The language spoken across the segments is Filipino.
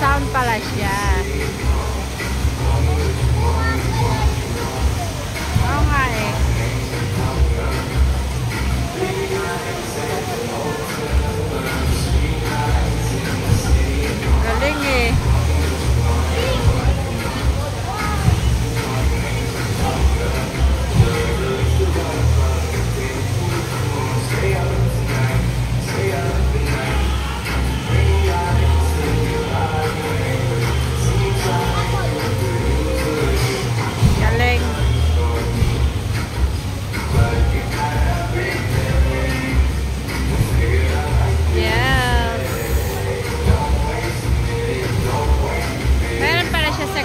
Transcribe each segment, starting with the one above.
sound pala siya. Oo nga eh. Galing eh.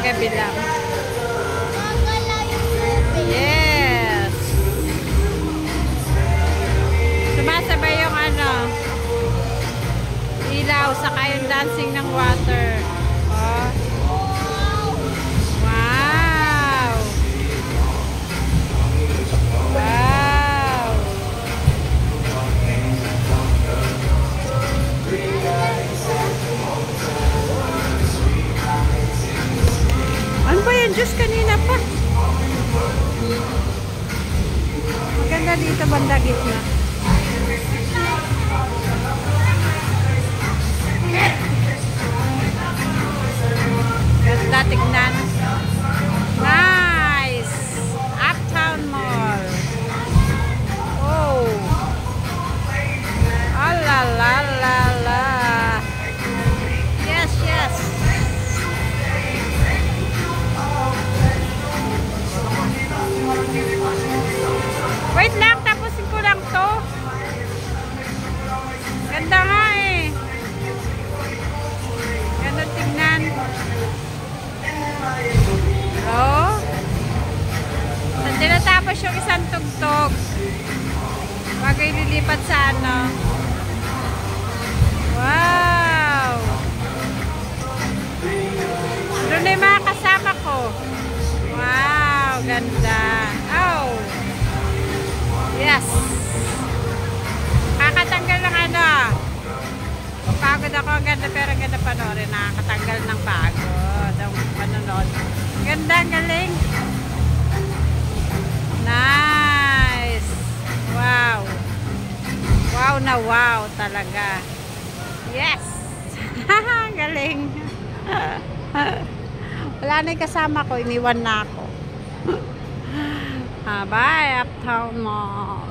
Gabi lang. Yes. Sumasabay yung ilaw saka yung dancing ng water. Oh. Wow. Wow. Ano ba yan? Diyos, kanina pa. Maganda dito banda gitna. Ganda tignan. Nice! Uptown Mall. Oh. Oh la la la la. Yes, yes. Wait lang, tapusin ko lang to. Ganda nga eh. Ganda tingnan. Oh. Hindi natapos yung isang tugtog. Bago ililipat sa Wow. Doon na yung mga kasama ko. Wow, ganda. Oh. Yes. Kakatanggal ng pagod ako. Ang ganda, pero ang ganda panoorin. Nakakatanggal ng pagod. Ang panonood. Ganda, ang galing. Nice. Wow. Wow na wow talaga. Yes. Galing. Wala na yung kasama ko. Iniwan na ako. Bye, Uptown Mall.